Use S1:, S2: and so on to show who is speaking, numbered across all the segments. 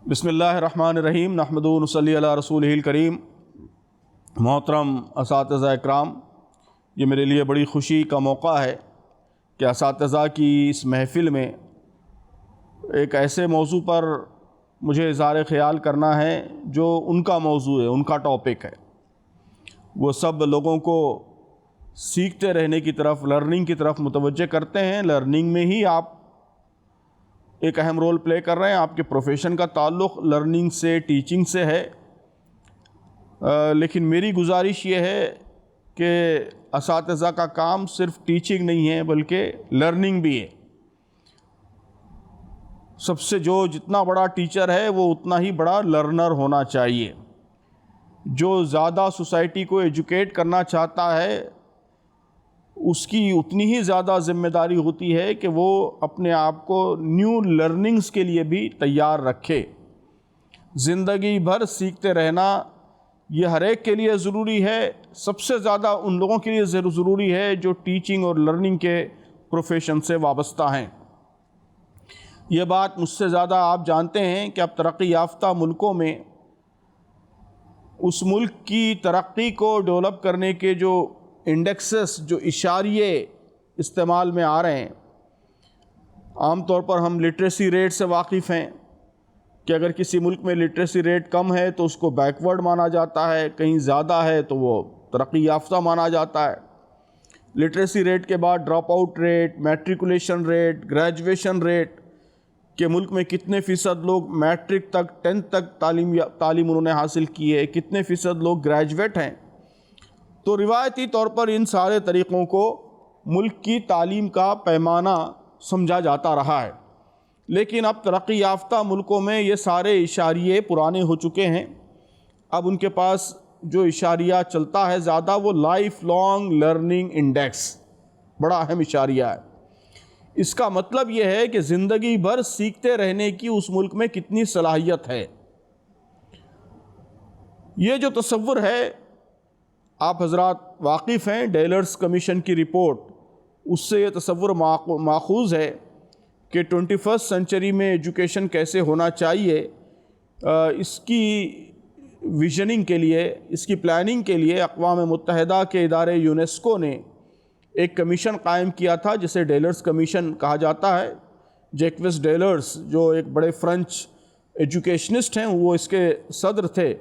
S1: بسم اللہ الرحمن الرحیم نحمدہ و نصلی علی رسولہ الکریم۔ محترم اساتذہ اکرام، یہ میرے لیے بڑی خوشی کا موقع ہے کہ اساتذہ کی اس محفل میں ایک ایسے موضوع پر مجھے اظہار خیال کرنا ہے جو ان کا موضوع ہے، ان کا ٹاپک ہے۔ وہ سب لوگوں کو سیکھتے رہنے کی طرف، لرننگ کی طرف متوجہ کرتے ہیں۔ لرننگ میں ہی آپ ایک اہم رول پلے کر رہے ہیں، آپ کے پروفیشن کا تعلق لرننگ سے، ٹیچنگ سے ہے۔ لیکن میری گزارش یہ ہے کہ اساتذہ کا کام صرف ٹیچنگ نہیں ہے بلکہ لرننگ بھی ہے۔ سب سے جتنا بڑا ٹیچر ہے وہ اتنا ہی بڑا لرنر ہونا چاہیے۔ جو زیادہ سوسائٹی کو ایجوکیٹ کرنا چاہتا ہے اس کی اتنی ہی زیادہ ذمہ داری ہوتی ہے کہ وہ اپنے آپ کو نیو لرننگز کے لیے بھی تیار رکھے۔ زندگی بھر سیکھتے رہنا یہ ہر ایک کے لیے ضروری ہے، سب سے زیادہ ان لوگوں کے لیے ضروری ہے جو ٹیچنگ اور لرننگ کے پروفیشن سے وابستہ ہیں۔ یہ بات مجھ سے زیادہ آپ جانتے ہیں کہ اب ترقی یافتہ ملکوں میں اس ملک کی ترقی کو ڈیولپ کرنے کے جو انڈیکسز، جو اشاریے استعمال میں آ رہے ہیں، عام طور پر ہم لٹریسی ریٹ سے واقف ہیں کہ اگر کسی ملک میں لٹریسی ریٹ کم ہے تو اس کو بیکورڈ مانا جاتا ہے، کہیں زیادہ ہے تو وہ ترقی یافتہ مانا جاتا ہے۔ لٹریسی ریٹ کے بعد drop out rate, matriculation rate, graduation rate, کہ ملک میں کتنے فیصد لوگ میٹرک تک، 10th تک تعلیم انہوں نے حاصل کی ہے، کتنے فیصد لوگ گریجویٹ ہیں۔ تو روایتی طور پر ان سارے طریقوں کو ملک کی تعلیم کا پیمانہ سمجھا جاتا رہا ہے، لیکن اب ترقی یافتہ ملکوں میں یہ سارے اشاریے پرانے ہو چکے ہیں۔ اب ان کے پاس جو اشاریہ چلتا ہے زیادہ وہ لائف لانگ لرننگ انڈیکس، بڑا اہم اشاریہ ہے۔ اس کا مطلب یہ ہے کہ زندگی بھر سیکھتے رہنے کی اس ملک میں کتنی صلاحیت ہے۔ یہ جو تصور ہے، آپ حضرات واقف ہیں ڈیلرز کمیشن کی رپورٹ، اس سے یہ تصور ماخوذ ہے کہ 21 سینچری میں ایجوکیشن کیسے ہونا چاہیے۔ اس کی ویژننگ کے لیے، اس کی پلاننگ کے لیے اقوام متحدہ کے ادارے یونیسکو نے ایک کمیشن قائم کیا تھا جسے ڈیلرز کمیشن کہا جاتا ہے۔ جیکوس ڈیلرز جو ایک بڑے فرنچ ایجوکیشنسٹ ہیں، وہ اس کے صدر تھے۔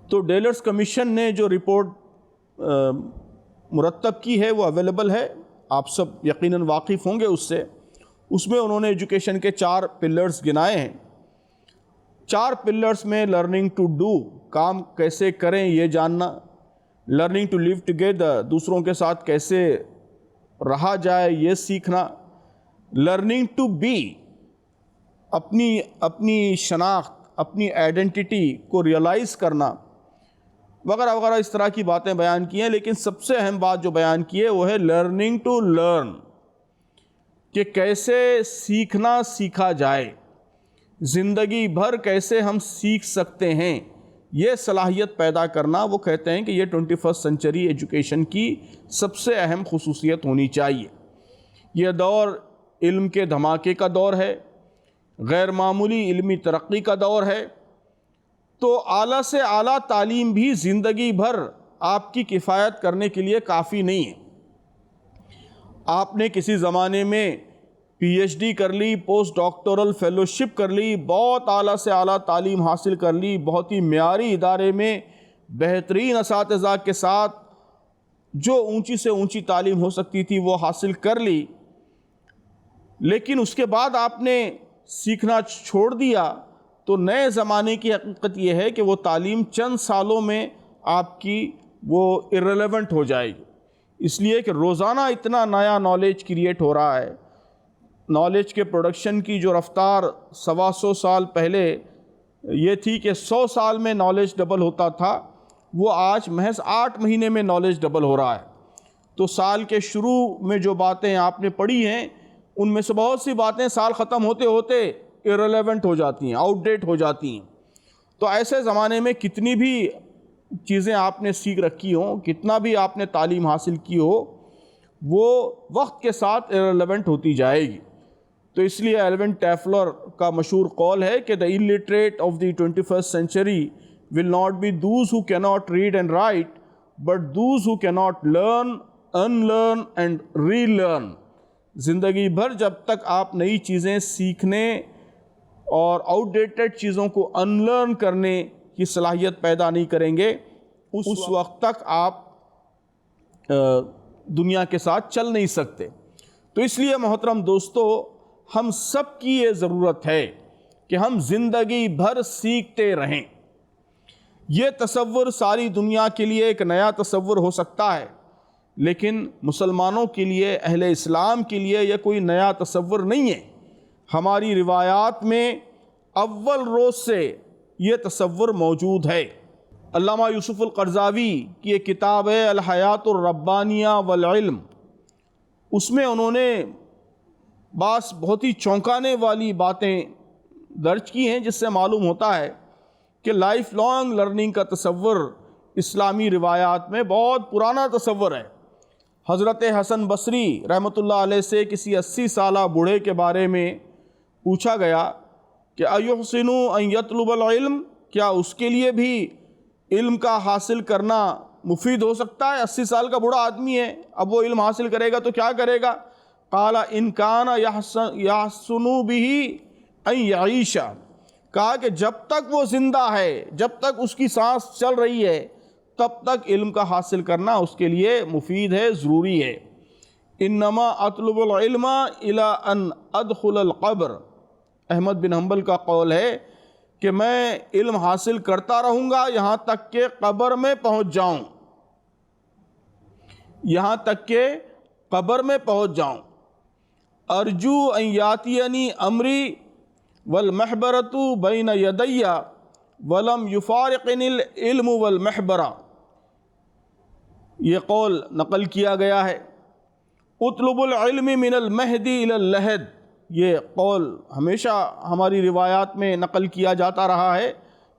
S1: تو ڈیلرز کمیشن نے جو رپورٹ مرتب کی ہے وہ اویلیبل ہے، آپ سب یقیناً واقف ہوں گے اس سے۔ اس میں انہوں نے ایجوکیشن کے 4 پلرز گنائے ہیں۔ 4 پلرز میں لرننگ ٹو ڈو، کام کیسے کریں یہ جاننا، لرننگ ٹو لیو ٹوگیدر، دوسروں کے ساتھ کیسے رہا جائے یہ سیکھنا، لرننگ ٹو بی، اپنی شناخت، اپنی آئیڈینٹی کو ریئلائز کرنا، وغیرہ وغیرہ اس طرح کی باتیں بیان کی ہیں۔ لیکن سب سے اہم بات جو بیان کی ہے وہ ہے لرننگ ٹو لرن، کہ کیسے سیکھنا سیکھا جائے، زندگی بھر کیسے ہم سیکھ سکتے ہیں، یہ صلاحیت پیدا کرنا۔ وہ کہتے ہیں کہ یہ 21 سینچری ایجوکیشن کی سب سے اہم خصوصیت ہونی چاہیے۔ یہ دور علم کے دھماکے کا دور ہے، غیر معمولی علمی ترقی کا دور ہے۔ تو اعلیٰ سے اعلیٰ تعلیم بھی زندگی بھر آپ کی کفایت کرنے کے لیے کافی نہیں ہے۔ آپ نے کسی زمانے میں پی ایچ ڈی کر لی، پوسٹ ڈاکٹورل فیلوشپ کر لی، بہت اعلیٰ سے اعلیٰ تعلیم حاصل کر لی، بہت ہی معیاری ادارے میں بہترین اساتذہ کے ساتھ جو اونچی سے اونچی تعلیم ہو سکتی تھی وہ حاصل کر لی، لیکن اس کے بعد آپ نے سیکھنا چھوڑ دیا۔ تو نئے زمانے کی حقیقت یہ ہے کہ وہ تعلیم چند سالوں میں آپ کی وہ irrelevant ہو جائے گی، اس لیے کہ روزانہ اتنا نیا نالج کریٹ ہو رہا ہے۔ نالج کے پروڈکشن کی جو رفتار 125 سال پہلے یہ تھی کہ 100 سال میں نالج ڈبل ہوتا تھا، وہ آج محض 8 مہینے میں نالج ڈبل ہو رہا ہے۔ تو سال کے شروع میں جو باتیں آپ نے پڑھی ہیں ان میں سے بہت سی باتیں سال ختم ہوتے ہوتے irrelevant ہو جاتی ہیں، آؤٹ ڈیٹ ہو جاتی ہیں۔ تو ایسے زمانے میں کتنی بھی چیزیں آپ نے سیکھ رکھی ہوں، کتنا بھی آپ نے تعلیم حاصل کی ہو، وہ وقت کے ساتھ irrelevant ہوتی جائے گی۔ تو اس لیے ایلون ٹیفلر کا مشہور قول ہے کہ the illiterate of the 21st century will not be those who cannot read and write, but those who cannot learn, unlearn and relearn. زندگی بھر جب تک آپ نئی چیزیں سیکھنے اور آؤٹ ڈیٹڈ چیزوں کو انلرن کرنے کی صلاحیت پیدا نہیں کریں گے، اس وقت تک آپ دنیا کے ساتھ چل نہیں سکتے. تو اس لیے محترم دوستو، ہم سب کی یہ ضرورت ہے کہ ہم زندگی بھر سیکھتے رہیں. یہ تصور ساری دنیا کے لیے ایک نیا تصور ہو سکتا ہے، لیکن مسلمانوں کے لیے، اہل اسلام کے لیے یہ کوئی نیا تصور نہیں ہے. ہماری روایات میں اول روز سے یہ تصور موجود ہے. علامہ یوسف القرضاوی کی ایک کتاب ہے الحیات الربانیہ والعلم، اس میں انہوں نے بہت ہی چونکانے والی باتیں درج کی ہیں، جس سے معلوم ہوتا ہے کہ لائف لانگ لرننگ کا تصور اسلامی روایات میں بہت پرانا تصور ہے. حضرت حسن بصری رحمۃ اللہ علیہ سے کسی 80 سالہ بوڑھے کے بارے میں پوچھا گیا کہ ایحسن ان یطلب العلم، کیا اس کے لیے بھی علم کا حاصل کرنا مفید ہو سکتا ہے؟ 80 سال کا بوڑھا آدمی ہے، اب وہ علم حاصل کرے گا تو کیا کرے گا؟ قال ان کان یحسن به ان یعیش، کہا کہ جب تک وہ زندہ ہے، جب تک اس کی سانس چل رہی ہے، تب تک علم کا حاصل کرنا اس کے لیے مفید ہے، ضروری ہے. انما اطلب العلم الی ان ادخل القبر، احمد بن حنبل کا قول ہے کہ میں علم حاصل کرتا رہوں گا یہاں تک کہ قبر میں پہنچ جاؤں، یہاں تک کہ قبر میں پہنچ جاؤں. ارجو ان یاتینی امری والمحبرۃ بین یدی ولم یفارقنی العلم والمحبرہ، یہ قول نقل کیا گیا ہے. اطلب العلم من المہدی الی اللحد، یہ قول ہمیشہ ہماری روایات میں نقل کیا جاتا رہا ہے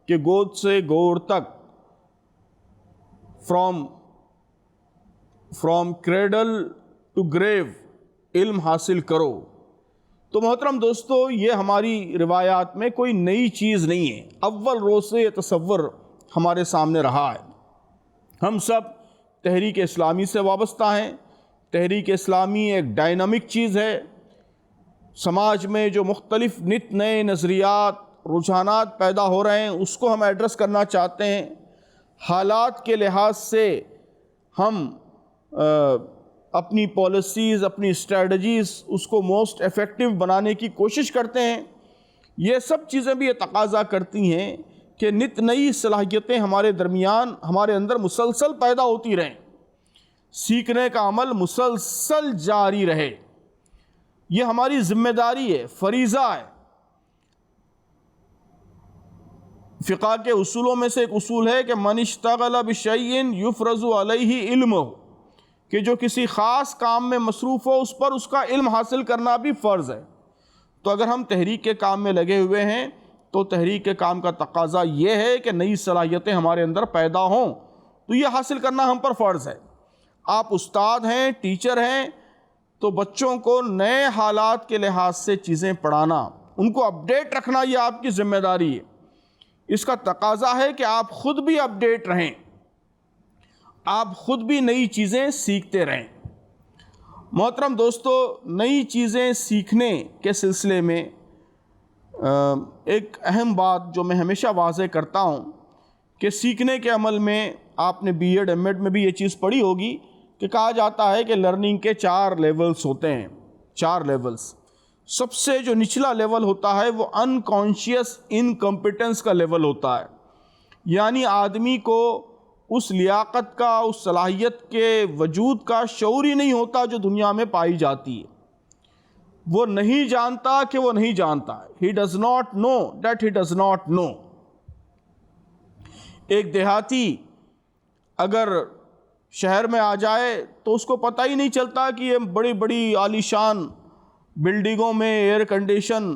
S1: کہ گود سے گور تک، فرام کریڈل ٹو گریو علم حاصل کرو. تو محترم دوستو، یہ ہماری روایات میں کوئی نئی چیز نہیں ہے، اول روز سے یہ تصور ہمارے سامنے رہا ہے. ہم سب تحریک اسلامی سے وابستہ ہیں. تحریک اسلامی ایک ڈائنامک چیز ہے. سماج میں جو مختلف نت نئے نظریات، رجحانات پیدا ہو رہے ہیں، اس کو ہم ایڈریس کرنا چاہتے ہیں. حالات کے لحاظ سے ہم اپنی پالیسیز، اپنی اسٹریٹجیز اس کو موسٹ ایفیکٹو بنانے کی کوشش کرتے ہیں. یہ سب چیزیں بھی یہ تقاضا کرتی ہیں کہ نت نئی صلاحیتیں ہمارے درمیان، ہمارے اندر مسلسل پیدا ہوتی رہیں، سیکھنے کا عمل مسلسل جاری رہے. یہ ہماری ذمہ داری ہے، فریضہ ہے. فقہ کے اصولوں میں سے ایک اصول ہے کہ من اشتغل بشیء یفرض علیہ علمہ، کہ جو کسی خاص کام میں مصروف ہو اس پر اس کا علم حاصل کرنا بھی فرض ہے. تو اگر ہم تحریک کے کام میں لگے ہوئے ہیں تو تحریک کے کام کا تقاضا یہ ہے کہ نئی صلاحیتیں ہمارے اندر پیدا ہوں، تو یہ حاصل کرنا ہم پر فرض ہے. آپ استاد ہیں، ٹیچر ہیں، تو بچوں کو نئے حالات کے لحاظ سے چیزیں پڑھانا، ان کو اپڈیٹ رکھنا، یہ آپ کی ذمہ داری ہے. اس کا تقاضا ہے کہ آپ خود بھی اپڈیٹ رہیں، آپ خود بھی نئی چیزیں سیکھتے رہیں. محترم دوستو، نئی چیزیں سیکھنے کے سلسلے میں ایک اہم بات جو میں ہمیشہ واضح کرتا ہوں کہ سیکھنے کے عمل میں آپ نے بی ایڈ ایم ایڈ میں بھی یہ چیز پڑھی ہوگی کہ کہا جاتا ہے کہ لرننگ کے 4 لیولز ہوتے ہیں. 4 لیولز. سب سے جو نچلا لیول ہوتا ہے وہ انکانشیس انکمپیٹنس کا لیول ہوتا ہے، یعنی آدمی کو اس لیاقت کا، اس صلاحیت کے وجود کا شعور ہی نہیں ہوتا جو دنیا میں پائی جاتی ہے. وہ نہیں جانتا کہ وہ نہیں جانتا. He does not know that he does not know. ایک دیہاتی اگر شہر میں آ جائے تو اس کو پتہ ہی نہیں چلتا کہ یہ بڑی بڑی عالیشان بلڈنگوں میں ایئر کنڈیشن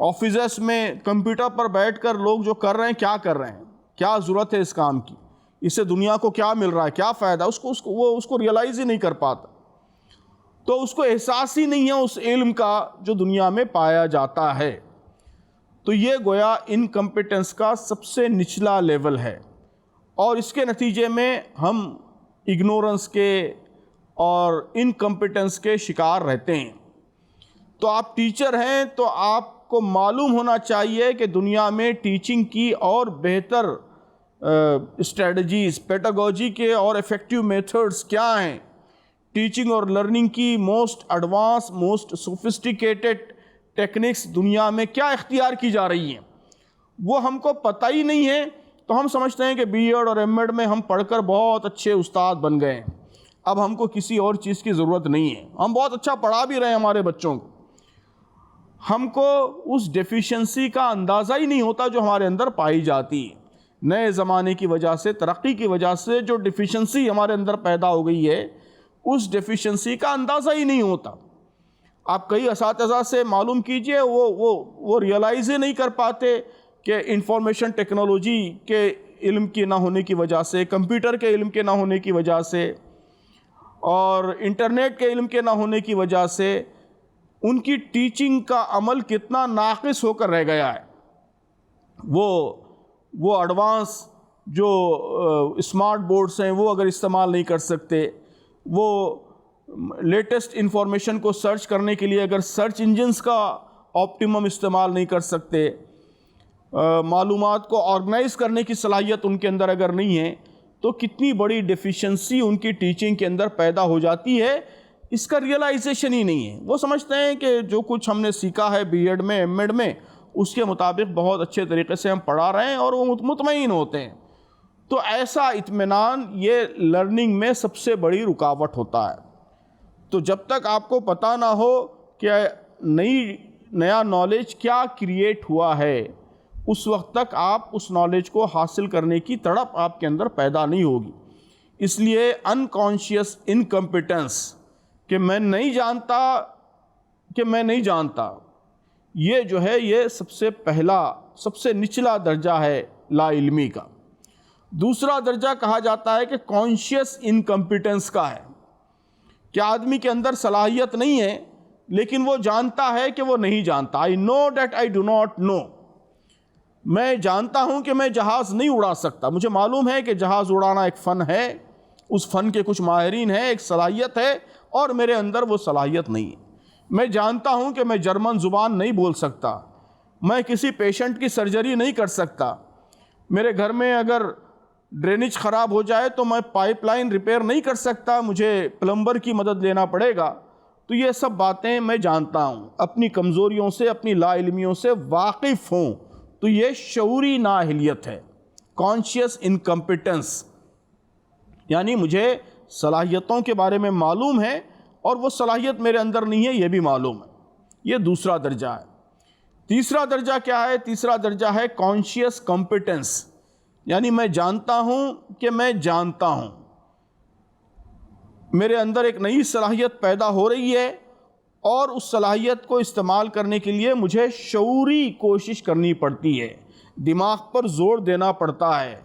S1: آفیسز میں کمپیوٹر پر بیٹھ کر لوگ جو کر رہے ہیں، کیا کر رہے ہیں، کیا ضرورت ہے اس کام کی، اس سے دنیا کو کیا مل رہا ہے، کیا فائدہ، اس کو ریئلائز ہی نہیں کر پاتا. تو اس کو احساس ہی نہیں ہے اس علم کا جو دنیا میں پایا جاتا ہے۔ تو یہ گویا انکمپیٹنس کا سب سے نچلا لیول ہے، اور اس کے نتیجے میں ہم اگنورنس کے اور انکمپیٹنس کے شکار رہتے ہیں۔ تو آپ ٹیچر ہیں تو آپ کو معلوم ہونا چاہیے کہ دنیا میں ٹیچنگ کی اور بہتر اسٹریٹجیز، پیڈاگوجی کے اور ایفیکٹیو میتھڈز کیا ہیں، ٹیچنگ اور لرننگ کی most advance, most sophisticated techniques دنیا میں کیا اختیار کی جا رہی ہیں، وہ ہم کو پتہ ہی نہیں ہے۔ تو ہم سمجھتے ہیں کہ بی ایڈ اور ایم ایڈ میں ہم پڑھ کر بہت اچھے استاد بن گئے ہیں، اب ہم کو کسی اور چیز کی ضرورت نہیں ہے، ہم بہت اچھا پڑھا بھی رہے ہیں ہمارے بچوں کو، ہم کو اس ڈیفیشنسی کا اندازہ ہی نہیں ہوتا جو ہمارے اندر پائی جاتی ہے۔ نئے زمانے کی وجہ سے، ترقی کی وجہ سے جو ڈیفیشنسی ہمارے اندر پیدا ہو گئی ہے، اس ڈیفیشنسی کا اندازہ ہی نہیں ہوتا۔ آپ کئی اساتذہ سے معلوم کیجئے، وہ ریئلائز ہی نہیں کر پاتے کہ انفارمیشن ٹیکنالوجی کے علم کے نہ ہونے کی وجہ سے، کمپیوٹر کے علم کے نہ ہونے کی وجہ سے، اور انٹرنیٹ کے علم کے نہ ہونے کی وجہ سے ان کی ٹیچنگ کا عمل کتنا ناقص ہو کر رہ گیا ہے۔ وہ ایڈوانس جو اسمارٹ بورڈز ہیں وہ اگر استعمال نہیں کر سکتے، وہ لیٹسٹ انفارمیشن کو سرچ کرنے کے لیے اگر سرچ انجنز کا آپٹیمم استعمال نہیں کر سکتے، معلومات کو آرگنائز کرنے کی صلاحیت ان کے اندر اگر نہیں ہے، تو کتنی بڑی ڈیفیشنسی ان کی ٹیچنگ کے اندر پیدا ہو جاتی ہے، اس کا ریئلائزیشن ہی نہیں ہے۔ وہ سمجھتے ہیں کہ جو کچھ ہم نے سیکھا ہے بی ایڈ میں، ایم ایڈ میں، اس کے مطابق بہت اچھے طریقے سے ہم پڑھا رہے ہیں، اور وہ مطمئن ہوتے ہیں۔ تو ایسا اطمینان یہ لرننگ میں سب سے بڑی رکاوٹ ہوتا ہے۔ تو جب تک آپ کو پتہ نہ ہو کہ نیا نالج کیا کریٹ ہوا ہے، اس وقت تک آپ اس نالج کو حاصل کرنے کی تڑپ آپ کے اندر پیدا نہیں ہوگی۔ اس لیے انکانشیس انکمپیٹنس، کہ میں نہیں جانتا، یہ جو ہے یہ سب سے پہلا، سب سے نچلا درجہ ہے لا علمی کا۔ دوسرا درجہ کہا جاتا ہے کہ کانشیس انکمپیٹنس کا ہے، کہ آدمی کے اندر صلاحیت نہیں ہے لیکن وہ جانتا ہے کہ وہ نہیں جانتا۔ I know that I do not know، میں جانتا ہوں کہ میں جہاز نہیں اڑا سکتا، مجھے معلوم ہے کہ جہاز اڑانا ایک فن ہے، اس فن کے کچھ ماہرین ہیں، ایک صلاحیت ہے، اور میرے اندر وہ صلاحیت نہیں ہے۔ میں جانتا ہوں کہ میں جرمن زبان نہیں بول سکتا، میں کسی پیشنٹ کی سرجری نہیں کر سکتا، میرے گھر میں اگر ڈرینیج خراب ہو جائے تو میں پائپ لائن ریپیئر نہیں کر سکتا، مجھے پلمبر کی مدد لینا پڑے گا۔ تو یہ سب باتیں میں جانتا ہوں، اپنی کمزوریوں سے، اپنی لا علمیوں سے واقف ہوں۔ تو یہ شعوری نااہلیت ہے، کانشیس انکمپیٹنس، یعنی مجھے صلاحیتوں کے بارے میں معلوم ہے اور وہ صلاحیت میرے اندر نہیں ہے، یہ بھی معلوم ہے۔ یہ دوسرا درجہ ہے۔ تیسرا درجہ کیا ہے؟ تیسرا درجہ ہے کانشیس کمپیٹنس، یعنی میں جانتا ہوں کہ میں جانتا ہوں، میرے اندر ایک نئی صلاحیت پیدا ہو رہی ہے، اور اس صلاحیت کو استعمال کرنے کے لیے مجھے شعوری کوشش کرنی پڑتی ہے، دماغ پر زور دینا پڑتا ہے،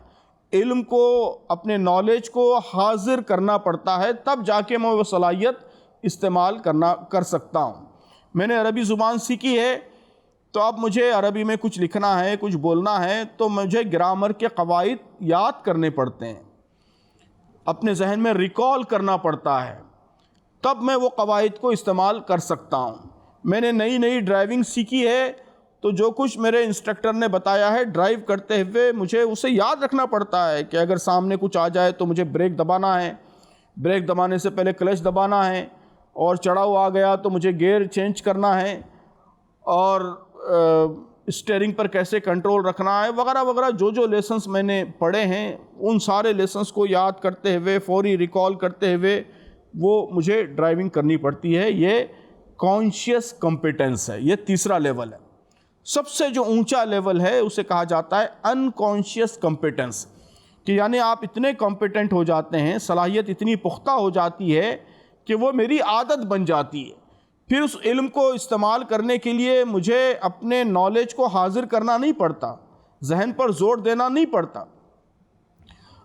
S1: علم کو، اپنے نالج کو حاضر کرنا پڑتا ہے، تب جا کے میں وہ صلاحیت استعمال کر سکتا ہوں۔ میں نے عربی زبان سیکھی ہے، تو اب مجھے عربی میں کچھ لکھنا ہے، کچھ بولنا ہے، تو مجھے گرامر کے قواعد یاد کرنے پڑتے ہیں، اپنے ذہن میں ریکال کرنا پڑتا ہے، تب میں وہ قواعد کو استعمال کر سکتا ہوں۔ میں نے نئی ڈرائیونگ سیکھی ہے، تو جو کچھ میرے انسٹرکٹر نے بتایا ہے ڈرائیو کرتے ہوئے، مجھے اسے یاد رکھنا پڑتا ہے کہ اگر سامنے کچھ آ جائے تو مجھے بریک دبانا ہے، بریک دبانے سے پہلے کلچ دبانا ہے، اور چڑھاؤ آ گیا تو مجھے گیئر چینج کرنا ہے، اور اسٹیئرنگ پر کیسے کنٹرول رکھنا ہے، وغیرہ وغیرہ۔ جو لیسنس میں نے پڑھے ہیں، ان سارے لیسنس کو یاد کرتے ہوئے، فوری ریکال کرتے ہوئے وہ مجھے ڈرائیونگ کرنی پڑتی ہے۔ یہ کانشیس کمپیٹنس ہے، یہ تیسرا لیول ہے۔ سب سے جو اونچا لیول ہے اسے کہا جاتا ہے انکانشیس کمپیٹنس، کہ یعنی آپ اتنے کمپیٹنٹ ہو جاتے ہیں، صلاحیت اتنی پختہ ہو جاتی ہے کہ وہ میری عادت بن جاتی ہے، پھر اس علم کو استعمال کرنے کے لیے مجھے اپنے نالج کو حاضر کرنا نہیں پڑتا، ذہن پر زور دینا نہیں پڑتا۔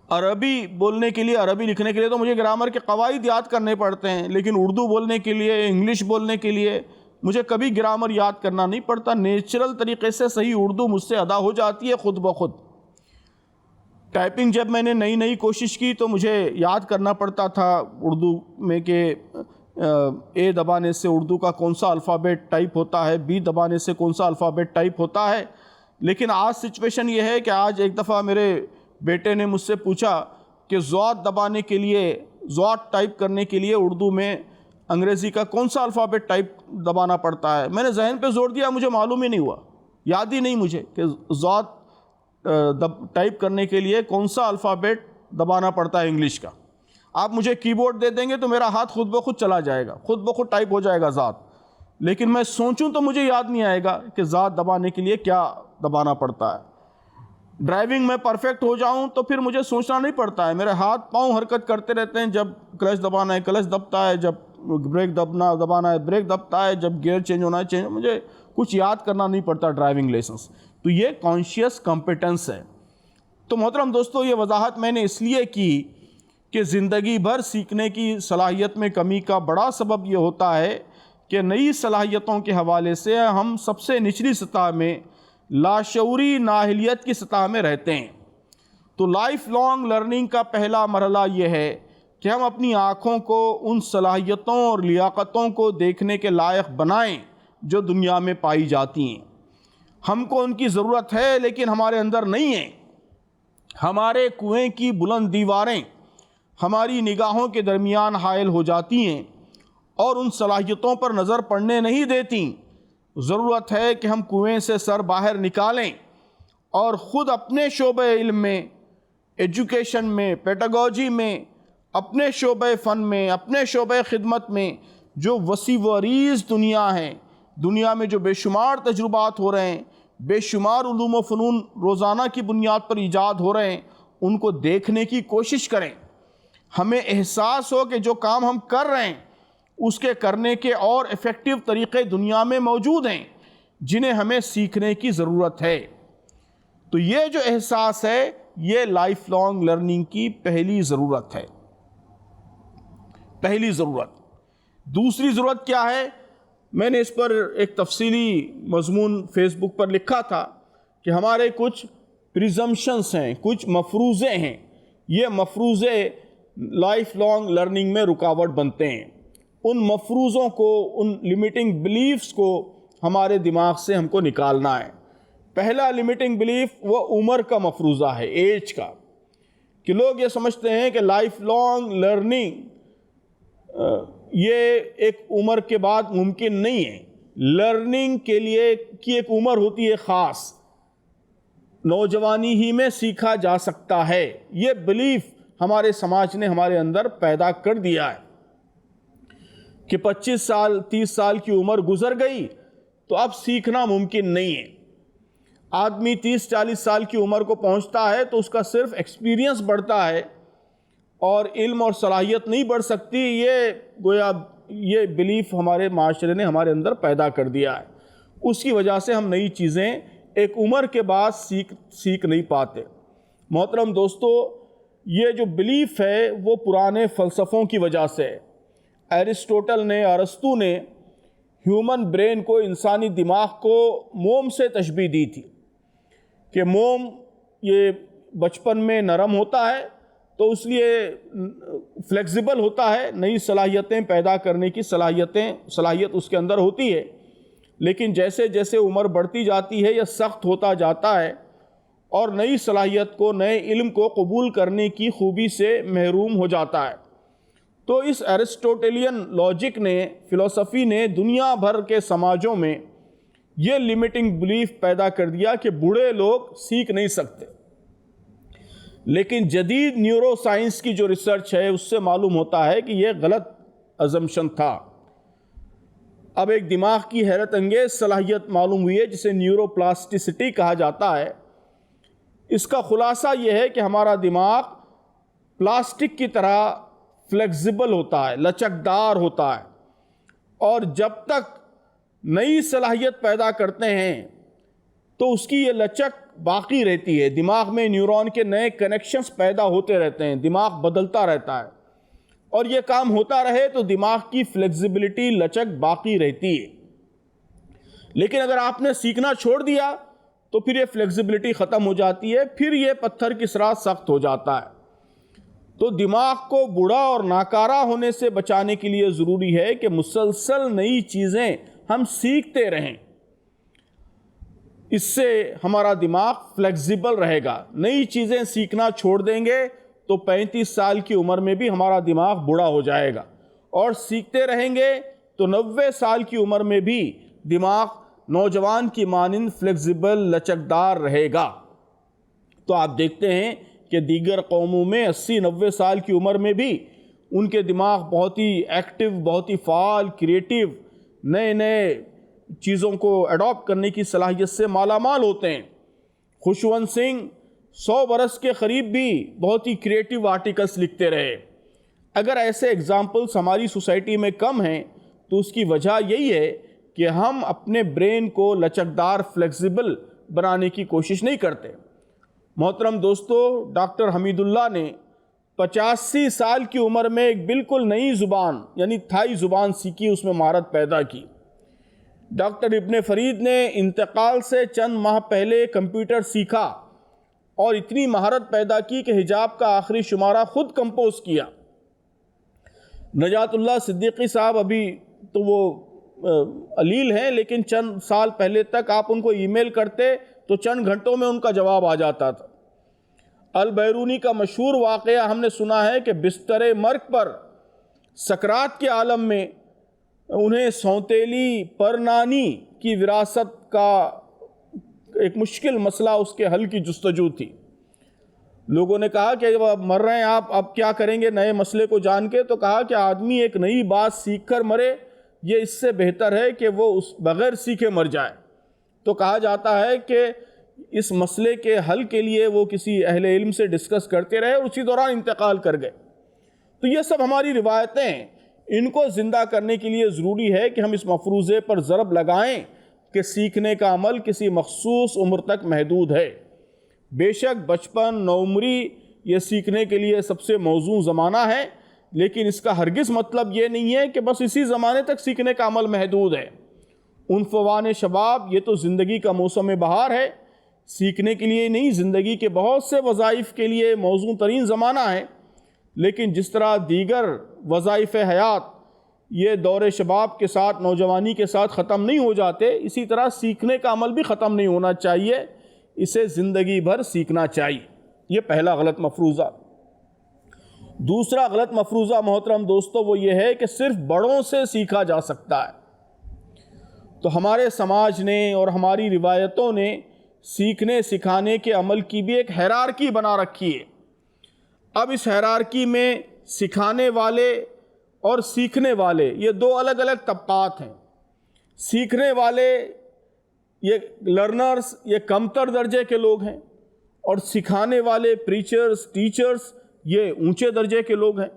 S1: عربی بولنے کے لیے، عربی لکھنے کے لیے تو مجھے گرامر کے قواعد یاد کرنے پڑتے ہیں، لیکن اردو بولنے کے لیے، انگلش بولنے کے لیے مجھے کبھی گرامر یاد کرنا نہیں پڑتا. نیچرل طریقے سے صحیح اردو مجھ سے ادا ہو جاتی ہے خود بخود. ٹائپنگ جب میں نے نئی کوشش کی تو مجھے یاد کرنا پڑتا تھا اردو میں کہ اے دبانے سے اردو کا کون سا الفابیٹ ٹائپ ہوتا ہے، بی دبانے سے کون سا الفابیٹ ٹائپ ہوتا ہے. لیکن آج سچویشن یہ ہے کہ آج ایک دفعہ میرے بیٹے نے مجھ سے پوچھا کہ ضاد دبانے کے لیے، ضاد ٹائپ کرنے کے لیے اردو میں انگریزی کا کون سا الفابیٹ ٹائپ دبانا پڑتا ہے. میں نے ذہن پہ زور دیا، مجھے معلوم ہی نہیں ہوا، یاد ہی نہیں مجھے کہ ضاد ٹائپ کرنے کے لیے کون سا الفابیٹ دبانا پڑتا ہے انگلش کا. آپ مجھے کی بورڈ دے دیں گے تو میرا ہاتھ خود بخود چلا جائے گا، خود بخود ٹائپ ہو جائے گا ضاد. لیکن میں سوچوں تو مجھے یاد نہیں آئے گا کہ ضاد دبانے کے لیے کیا دبانا پڑتا ہے. ڈرائیونگ میں پرفیکٹ ہو جاؤں تو پھر مجھے سوچنا نہیں پڑتا ہے، میرے ہاتھ پاؤں حرکت کرتے رہتے ہیں. جب کلچ دبانا ہے کلچ دبتا ہے، جب بریک دبانا ہے بریک دبتا ہے، جب گیئر چینج ہونا ہے چینج. مجھے کچھ یاد کرنا نہیں پڑتا ڈرائیونگ لائسنس. تو یہ کانشیس کمپیٹنس ہے. تو محترم دوستو، یہ وضاحت میں نے اس لیے کی کہ زندگی بھر سیکھنے کی صلاحیت میں کمی کا بڑا سبب یہ ہوتا ہے کہ نئی صلاحیتوں کے حوالے سے ہم سب سے نچلی سطح میں، لاشعوری نااہلیت کی سطح میں رہتے ہیں. تو لائف لانگ لرننگ کا پہلا مرحلہ یہ ہے کہ ہم اپنی آنکھوں کو ان صلاحیتوں اور لیاقتوں کو دیکھنے کے لائق بنائیں جو دنیا میں پائی جاتی ہیں. ہم کو ان کی ضرورت ہے لیکن ہمارے اندر نہیں ہے. ہمارے کنویں کی بلند دیواریں ہماری نگاہوں کے درمیان حائل ہو جاتی ہیں اور ان صلاحیتوں پر نظر پڑنے نہیں دیتی. ضرورت ہے کہ ہم کنویں سے سر باہر نکالیں اور خود اپنے شعبہ علم میں، ایجوکیشن میں، پیڈاگوجی میں، اپنے شعبہ فن میں، اپنے شعبہ خدمت میں جو وسیع و عریض دنیا ہے، دنیا میں جو بے شمار تجربات ہو رہے ہیں، بے شمار علوم و فنون روزانہ کی بنیاد پر ایجاد ہو رہے ہیں، ان کو دیکھنے کی کوشش کریں. ہمیں احساس ہو کہ جو کام ہم کر رہے ہیں اس کے کرنے کے اور ایفیکٹو طریقے دنیا میں موجود ہیں جنہیں ہمیں سیکھنے کی ضرورت ہے. تو یہ جو احساس ہے یہ لائف لانگ لرننگ کی پہلی ضرورت ہے. پہلی ضرورت. دوسری ضرورت کیا ہے؟ میں نے اس پر ایک تفصیلی مضمون فیس بک پر لکھا تھا کہ ہمارے کچھ پریزمپشنز ہیں، کچھ مفروضے ہیں. یہ مفروضے لائف لانگ لرننگ میں رکاوٹ بنتے ہیں. ان مفروضوں کو، ان لمیٹنگ بلیفز کو ہمارے دماغ سے ہم کو نکالنا ہے. پہلا لمیٹنگ بلیف وہ عمر کا مفروضہ ہے، ایج کا، کہ لوگ یہ سمجھتے ہیں کہ لائف لانگ لرننگ یہ ایک عمر کے بعد ممکن نہیں ہے. لرننگ کے لیے کی ایک عمر ہوتی ہے خاص، نوجوانی ہی میں سیکھا جا سکتا ہے. یہ بلیف ہمارے سماج نے ہمارے اندر پیدا کر دیا ہے کہ 25 سال 30 سال کی عمر گزر گئی تو اب سیکھنا ممکن نہیں ہے. آدمی 30-40 سال کی عمر کو پہنچتا ہے تو اس کا صرف ایکسپیرینس بڑھتا ہے اور علم اور صلاحیت نہیں بڑھ سکتی. یہ گویا یہ بلیف ہمارے معاشرے نے ہمارے اندر پیدا کر دیا ہے. اس کی وجہ سے ہم نئی چیزیں ایک عمر کے بعد سیکھ نہیں پاتے. محترم دوستو، یہ جو بلیف ہے وہ پرانے فلسفوں کی وجہ سے. ایرسٹوٹل نے، ارسطو نے ہیومن برین کو، انسانی دماغ کو موم سے تشبیہ دی تھی کہ موم یہ بچپن میں نرم ہوتا ہے تو اس لیے فلیکسیبل ہوتا ہے، نئی صلاحیتیں پیدا کرنے کی صلاحیت اس کے اندر ہوتی ہے. لیکن جیسے جیسے عمر بڑھتی جاتی ہے یہ سخت ہوتا جاتا ہے اور نئی صلاحیت کو، نئے علم کو قبول کرنے کی خوبی سے محروم ہو جاتا ہے. تو اس ایرسٹوٹلین لاجک نے، فلسفی نے دنیا بھر کے سماجوں میں یہ لمیٹنگ بلیف پیدا کر دیا کہ بوڑھے لوگ سیکھ نہیں سکتے. لیکن جدید نیورو سائنس کی جو ریسرچ ہے اس سے معلوم ہوتا ہے کہ یہ غلط ازمپشن تھا. اب ایک دماغ کی حیرت انگیز صلاحیت معلوم ہوئی ہے جسے نیورو پلاسٹیسٹی کہا جاتا ہے. اس کا خلاصہ یہ ہے کہ ہمارا دماغ پلاسٹک کی طرح فلیکسیبل ہوتا ہے، لچکدار ہوتا ہے، اور جب تک نئی صلاحیت پیدا کرتے ہیں تو اس کی یہ لچک باقی رہتی ہے، دماغ میں نیورون کے نئے کنیکشنز پیدا ہوتے رہتے ہیں، دماغ بدلتا رہتا ہے، اور یہ کام ہوتا رہے تو دماغ کی فلیکسیبلٹی، لچک باقی رہتی ہے۔ لیکن اگر آپ نے سیکھنا چھوڑ دیا تو پھر یہ فلیکسیبلٹی ختم ہو جاتی ہے، پھر یہ پتھر کی طرح سخت ہو جاتا ہے۔ تو دماغ کو بوڑھا اور ناکارہ ہونے سے بچانے کے لیے ضروری ہے کہ مسلسل نئی چیزیں ہم سیکھتے رہیں۔ اس سے ہمارا دماغ فلیکسیبل رہے گا۔ نئی چیزیں سیکھنا چھوڑ دیں گے تو 35 سال کی عمر میں بھی ہمارا دماغ بوڑھا ہو جائے گا، اور سیکھتے رہیں گے تو 90 سال کی عمر میں بھی دماغ نوجوان کی مانند فلیکسیبل، لچکدار رہے گا۔ تو آپ دیکھتے ہیں کہ دیگر قوموں میں 80-90 سال کی عمر میں بھی ان کے دماغ بہت ہی ایکٹیو، بہت ہی فعال، کریٹیو، نئے چیزوں کو اڈاپٹ کرنے کی صلاحیت سے مالا مال ہوتے ہیں۔ خوشونت سنگھ 100 برس کے قریب بھی بہت ہی کریٹیو آرٹیکلز لکھتے رہے۔ اگر ایسے ایگزامپلس ہماری سوسائٹی میں کم ہیں تو اس کی وجہ یہی ہے کہ ہم اپنے برین کو لچکدار، فلیکسیبل بنانے کی کوشش نہیں کرتے۔ محترم دوستو، ڈاکٹر حمید اللہ نے 85 سال کی عمر میں ایک بالکل نئی زبان یعنی تھائی زبان سیکھی، اس میں مہارت پیدا کی۔ ڈاکٹر ابن فرید نے انتقال سے چند ماہ پہلے کمپیوٹر سیکھا اور اتنی مہارت پیدا کی کہ حجاب کا آخری شمارہ خود کمپوز کیا۔ نجات اللہ صدیقی صاحب ابھی تو وہ علیل ہیں، لیکن چند سال پہلے تک آپ ان کو ای میل کرتے تو چند گھنٹوں میں ان کا جواب آ جاتا تھا۔ البیرونی کا مشہور واقعہ ہم نے سنا ہے کہ بستر مرگ پر سکرات کے عالم میں انہیں سونتیلی پرنانی کی وراثت کا ایک مشکل مسئلہ، اس کے حل کی جستجو تھی۔ لوگوں نے کہا کہ جب آپ مر رہے ہیں، آپ اب کیا کریں گے نئے مسئلے کو جان کے؟ تو کہا کہ آدمی ایک نئی بات سیکھ کر مرے، یہ اس سے بہتر ہے کہ وہ اس بغیر سیکھے مر جائے۔ تو کہا جاتا ہے کہ اس مسئلے کے حل کے لیے وہ کسی اہل علم سے ڈسکس کرتے رہے اور اسی دوران انتقال کر گئے۔ تو یہ سب ہماری روایتیں ہیں، ان کو زندہ کرنے کے لیے ضروری ہے کہ ہم اس مفروضے پر ضرب لگائیں کہ سیکھنے کا عمل کسی مخصوص عمر تک محدود ہے۔ بے شک بچپن، نوعمری یہ سیکھنے کے لیے سب سے موزوں زمانہ ہے، لیکن اس کا ہرگز مطلب یہ نہیں ہے کہ بس اسی زمانے تک سیکھنے کا عمل محدود ہے۔ عنفوان شباب، یہ تو زندگی کا موسم بہار ہے، سیکھنے کے لیے نہیں، زندگی کے بہت سے وظائف کے لیے موزوں ترین زمانہ ہے۔ لیکن جس طرح دیگر وظائف حیات یہ دور شباب کے ساتھ، نوجوانی کے ساتھ ختم نہیں ہو جاتے، اسی طرح سیکھنے کا عمل بھی ختم نہیں ہونا چاہیے، اسے زندگی بھر سیکھنا چاہیے۔ یہ پہلا غلط مفروضہ۔ دوسرا غلط مفروضہ محترم دوستو وہ یہ ہے کہ صرف بڑوں سے سیکھا جا سکتا ہے۔ تو ہمارے سماج نے اور ہماری روایتوں نے سیکھنے سکھانے کے عمل کی بھی ایک ہیرارکی بنا رکھی ہے۔ اب اس ہیرارکی میں سکھانے والے اور سیکھنے والے یہ دو الگ الگ طبقات ہیں۔ سیکھنے والے یہ لرنرز، یہ کمتر درجے کے لوگ ہیں، اور سکھانے والے پریچرز، ٹیچرز یہ اونچے درجے کے لوگ ہیں۔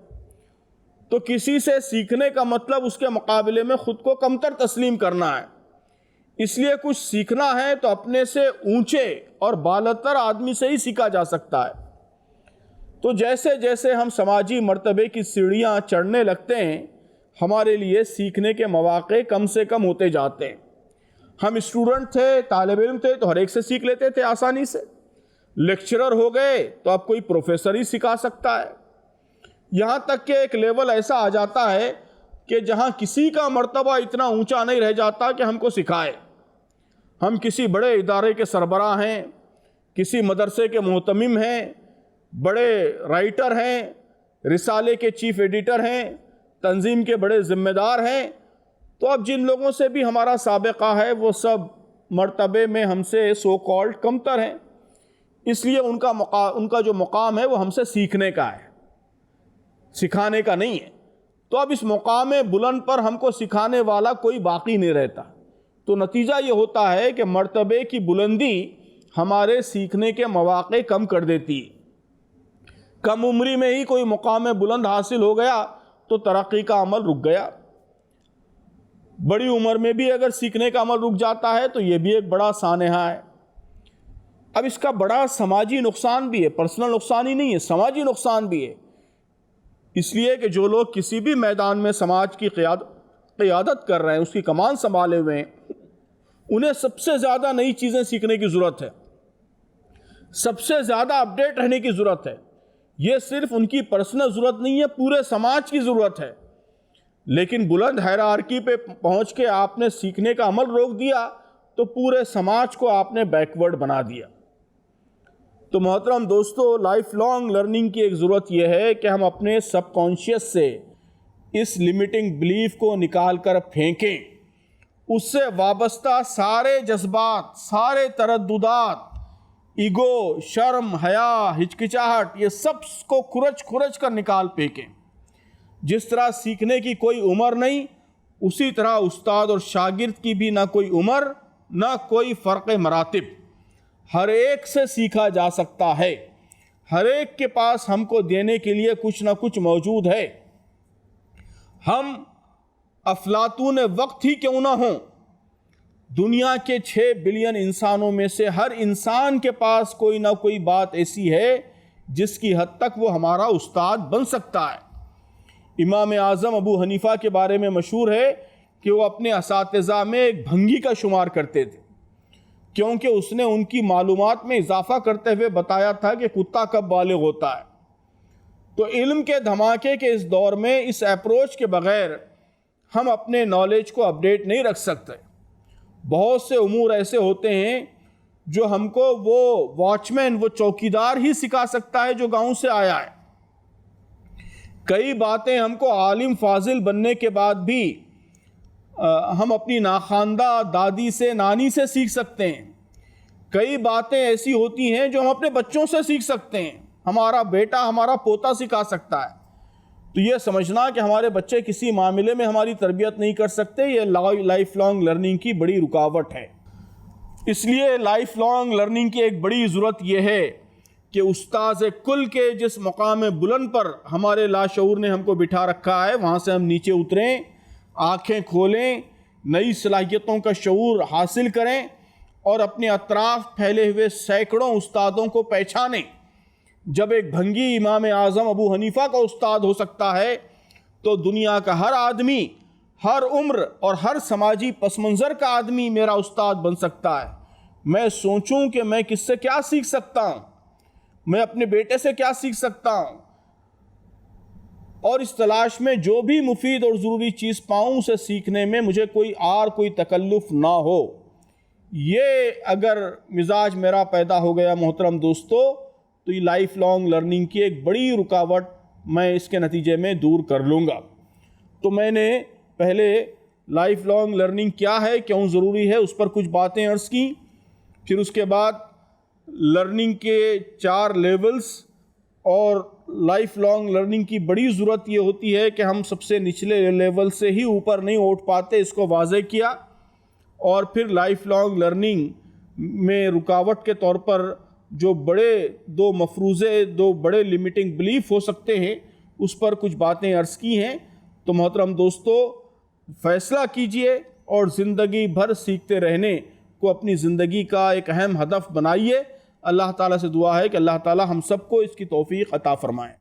S1: تو کسی سے سیکھنے کا مطلب اس کے مقابلے میں خود کو کمتر تسلیم کرنا ہے۔ اس لیے کچھ سیکھنا ہے تو اپنے سے اونچے اور بالاتر آدمی سے ہی سیکھا جا سکتا ہے۔ تو جیسے جیسے ہم سماجی مرتبے کی سیڑھیاں چڑھنے لگتے ہیں، ہمارے لیے سیکھنے کے مواقع کم سے کم ہوتے جاتے ہیں۔ ہم اسٹوڈنٹ تھے، طالب علم تھے تو ہر ایک سے سیکھ لیتے تھے آسانی سے۔ لیکچرر ہو گئے تو اب کوئی پروفیسر ہی سکھا سکتا ہے۔ یہاں تک کہ ایک لیول ایسا آ جاتا ہے کہ جہاں کسی کا مرتبہ اتنا اونچا نہیں رہ جاتا کہ ہم کو سکھائے۔ ہم کسی بڑے ادارے کے سربراہ ہیں، کسی مدرسے کے محتمم ہیں، بڑے رائٹر ہیں، رسالے کے چیف ایڈیٹر ہیں، تنظیم کے بڑے ذمہ دار ہیں، تو اب جن لوگوں سے بھی ہمارا سابقہ ہے وہ سب مرتبے میں ہم سے سو کالڈ کمتر ہیں، اس لیے ان کا جو مقام ہے وہ ہم سے سیکھنے کا ہے، سکھانے کا نہیں ہے۔ تو اب اس مقام بلند پر ہم کو سکھانے والا کوئی باقی نہیں رہتا۔ تو نتیجہ یہ ہوتا ہے کہ مرتبے کی بلندی ہمارے سیکھنے کے مواقع کم کر دیتی ہے۔ کم عمری میں ہی کوئی مقام بلند حاصل ہو گیا تو ترقی کا عمل رک گیا۔ بڑی عمر میں بھی اگر سیکھنے کا عمل رک جاتا ہے تو یہ بھی ایک بڑا سانحہ ہے۔ اب اس کا بڑا سماجی نقصان بھی ہے، پرسنل نقصان ہی نہیں ہے، سماجی نقصان بھی ہے، اس لیے کہ جو لوگ کسی بھی میدان میں سماج کی قیادت کر رہے ہیں، اس کی کمان سنبھالے ہوئے ہیں، انہیں سب سے زیادہ نئی چیزیں سیکھنے کی ضرورت ہے، سب سے زیادہ اپڈیٹ رہنے کی ضرورت ہے۔ یہ صرف ان کی پرسنل ضرورت نہیں ہے، پورے سماج کی ضرورت ہے۔ لیکن بلند ہیرارکی پہ پہنچ کے آپ نے سیکھنے کا عمل روک دیا تو پورے سماج کو آپ نے بیکورڈ بنا دیا۔ تو محترم دوستو، لائف لانگ لرننگ کی ایک ضرورت یہ ہے کہ ہم اپنے سب کانشیس سے اس لمیٹنگ بلیف کو نکال کر پھینکیں، اس سے وابستہ سارے جذبات، سارے ترددات، ایگو، شرم، حیا، ہچکچاہٹ، یہ سب کو کھرچ کر نکال پھینکیں۔ جس طرح سیکھنے کی کوئی عمر نہیں، اسی طرح استاد اور شاگرد کی بھی نہ کوئی عمر، نہ کوئی فرق مراتب، ہر ایک سے سیکھا جا سکتا ہے، ہر ایک کے پاس ہم کو دینے کے لیے کچھ نہ کچھ موجود ہے۔ ہم افلاطون وقت ہی کیوں نہ ہوں، دنیا کے 6 بلین انسانوں میں سے ہر انسان کے پاس کوئی نہ کوئی بات ایسی ہے جس کی حد تک وہ ہمارا استاد بن سکتا ہے۔ امام اعظم ابو حنیفہ کے بارے میں مشہور ہے کہ وہ اپنے اساتذہ میں ایک بھنگی کا شمار کرتے تھے، کیونکہ اس نے ان کی معلومات میں اضافہ کرتے ہوئے بتایا تھا کہ کتا کب بالغ ہوتا ہے۔ تو علم کے دھماکے کے اس دور میں اس اپروچ کے بغیر ہم اپنے نالج کو اپڈیٹ نہیں رکھ سکتے۔ بہت سے امور ایسے ہوتے ہیں جو ہم کو وہ واچ مین، وہ چوکیدار ہی سکھا سکتا ہے جو گاؤں سے آیا ہے۔ کئی باتیں ہم کو عالم فاضل بننے کے بعد بھی ہم اپنی ناخواندہ دادی سے، نانی سے سیکھ سکتے ہیں۔ کئی باتیں ایسی ہوتی ہیں جو ہم اپنے بچوں سے سیکھ سکتے ہیں، ہمارا بیٹا، ہمارا پوتا سکھا سکتا ہے۔ تو یہ سمجھنا کہ ہمارے بچے کسی معاملے میں ہماری تربیت نہیں کر سکتے، یہ لائف لانگ لرننگ کی بڑی رکاوٹ ہے۔ اس لیے لائف لانگ لرننگ کی ایک بڑی ضرورت یہ ہے کہ استاذ کل کے جس مقام بلند پر ہمارے لاشعور نے ہم کو بٹھا رکھا ہے، وہاں سے ہم نیچے اتریں، آنکھیں کھولیں، نئی صلاحیتوں کا شعور حاصل کریں اور اپنے اطراف پھیلے ہوئے سینکڑوں استادوں کو پہچانیں۔ جب ایک بھنگی امام اعظم ابو حنیفہ کا استاد ہو سکتا ہے تو دنیا کا ہر آدمی، ہر عمر اور ہر سماجی پس منظر کا آدمی میرا استاد بن سکتا ہے۔ میں سوچوں کہ میں کس سے کیا سیکھ سکتا ہوں، میں اپنے بیٹے سے کیا سیکھ سکتا ہوں، اور اس تلاش میں جو بھی مفید اور ضروری چیز پاؤں اسے سیکھنے میں مجھے کوئی تکلف نہ ہو۔ یہ اگر مزاج میرا پیدا ہو گیا محترم دوستو، تو یہ لائف لانگ لرننگ کی ایک بڑی رکاوٹ میں اس کے نتیجے میں دور کر لوں گا۔ تو میں نے پہلے لائف لانگ لرننگ کیا ہے، کیوں ضروری ہے، اس پر کچھ باتیں عرض کی۔ پھر اس کے بعد لرننگ کے 4 لیولز اور لائف لانگ لرننگ کی بڑی ضرورت یہ ہوتی ہے کہ ہم سب سے نچلے لیول سے ہی اوپر نہیں اٹھ پاتے، اس کو واضح کیا۔ اور پھر لائف لانگ لرننگ میں رکاوٹ کے طور پر جو بڑے 2 مفروضے، 2 بڑے لمیٹنگ بلیف ہو سکتے ہیں، اس پر کچھ باتیں عرض کی ہیں۔ تو محترم دوستو، فیصلہ کیجئے اور زندگی بھر سیکھتے رہنے کو اپنی زندگی کا ایک اہم ہدف بنائیے۔ اللہ تعالیٰ سے دعا ہے کہ اللہ تعالیٰ ہم سب کو اس کی توفیق عطا فرمائے۔